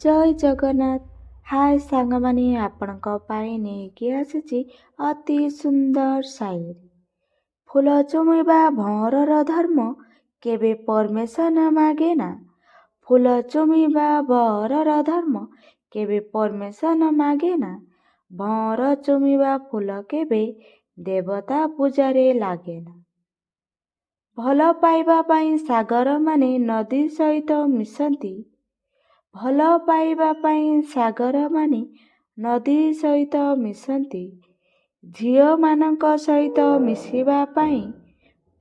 ଜୟ ଜଗନ୍ନାଥ। ହାय ସାଙ୍ଗମାନେ, ଆପଣଙ୍କ ପାଇଁ ନେଇକି ଆସିଛି ଅତି ସୁନ୍ଦର ସାଇରୀ। ଫୁଲ ଚୁମିବା ଭଅଁରର ଧର୍ମ, କେବେ ପରମିଶନ ମାଗେନା। ଫୁଲ ଚୁମିବା ଭଅଁରର ଧର୍ମ, କେବେ ପରମିଶନ ମାଗେନା। ଭଅଁର ଚୁମିବା ଫୁଲ କେବେ ଦେବତା ପୂଜାରେ ଲାଗେନା। ଭଲ ପାଇବା ପାଇଁ ସାଗରମାନେ ନଦୀ ସହିତ ମିଶନ୍ତି। ଭଲ ପାଇବା ପାଇଁ ସାଗରମାନେ ନଦୀ ସହିତ ମିଶନ୍ତି। ଝିଅମାନଙ୍କ ସହିତ ମିଶିବା ପାଇଁ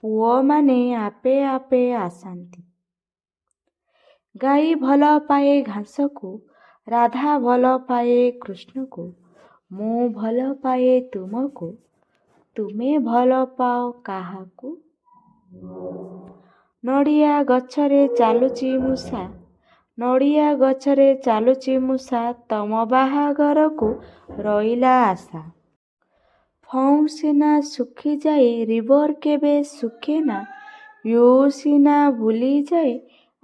ପୁଅମାନେ ଆପେ ଆପେ ଆସନ୍ତି। ଗାଈ ଭଲ ପାଏ ଘାସକୁ, ରାଧା ଭଲ ପାଏ କୃଷ୍ଣକୁ। ମୁଁ ଭଲ ପାଏ ତୁମକୁ, ତୁମେ ଭଲ ପାଅ କାହାକୁ? ନଡ଼ିଆ ଗଛରେ ଚାଲୁଛି ମୂଷା, ନଡ଼ିଆ ଗଛରେ ଚାଲୁଛି ମୂଷା, ତମ ବାହାଘରକୁ ରହିଲା ଆଶା। ଫଉଁ ସିନା ଶୁଖିଯାଏ, ରିଭର କେବେ ଶୁଖେନା। ୟୁ ସିନା ଭୁଲିଯାଏ,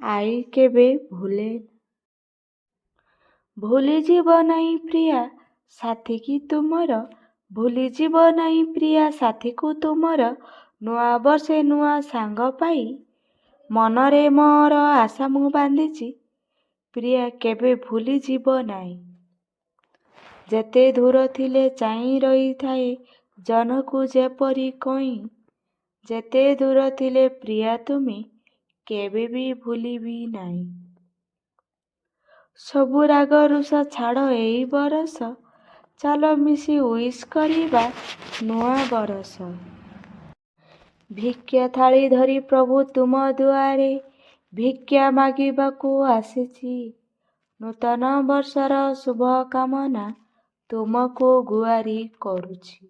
ଆଇ କେବେ ଭୁଲେନା। ଭୁଲିଯିବ ନାହିଁ ପ୍ରିୟା ସାଥୀକି ତୁମର, ଭୁଲିଯିବ ନାହିଁ ପ୍ରିୟା ସାଥୀକୁ ତୁମର। ନୂଆ ବର୍ଷେ ନୂଆ ସାଙ୍ଗ ପାଇ, ମନରେ ମୋର ଆଶା ମୁଁ ବାନ୍ଧିଛି, ପ୍ରିୟା କେବେ ଭୁଲିଯିବ ନାହିଁ। ଯେତେ ଦୂର ଥିଲେ ଚାହିଁ ରହିଥାଏ ଜହ୍ନକୁ ଯେପରି କଇଁ, ଯେତେ ଦୂର ଥିଲେ ପ୍ରିୟା ତୁମେ, କେବେ ବି ଭୁଲିବି ନାହିଁ। ସବୁ ରାଗ ରୁଷା ଛାଡ଼ ଏଇ ବରଷ, ଚାଲ ମିଶି ୱିଶ୍ କରିବା ନୂଆ ବରଷ। ଭିକ୍ଷା ଥାଳି ଧରି ପ୍ରଭୁ ତୁମ ଦୁଆରେ, ଭିକ୍ଷା ମାଗିବାକୁ ଆସିଛି। ନୂତନ ବର୍ଷର ଶୁଭ କାମନା ତୁମକୁ ଗୁହାରି କରୁଛି।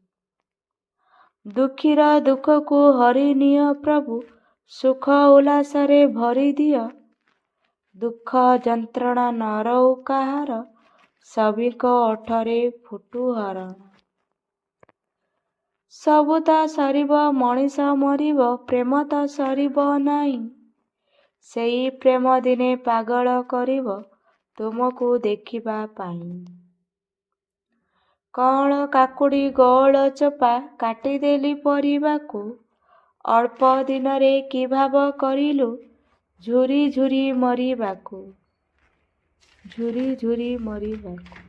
ଦୁଃଖୀର ଦୁଃଖକୁ ହରିନିଅ ପ୍ରଭୁ, ସୁଖ ଉଲ୍ଲାସରେ ଭରିଦିଅ। ଦୁଃଖ ଯନ୍ତ୍ରଣା ନ ରହୁ କାହାର, ସଭିଙ୍କ ଓଠରେ ଫୁଟୁ ହରଣ। ସବୁ ତ ସରିବ, ମଣିଷ ମରିବ, ପ୍ରେମ ତ ସରିବ ନାହିଁ। ସେଇ ପ୍ରେମ ଦିନେ ପାଗଳ କରିବ ତୁମକୁ ଦେଖିବା ପାଇଁ। କଅଁଳ କାକୁଡ଼ି ଗୋଳ ଚୋପା କାଟିଦେଲି ପରିବାକୁ, ଅଳ୍ପ ଦିନରେ କି ଭାବ କରିଲୁ ଝୁରି ଝୁରି ମରିବାକୁ, ଝୁରି ଝୁରି ମରିବାକୁ।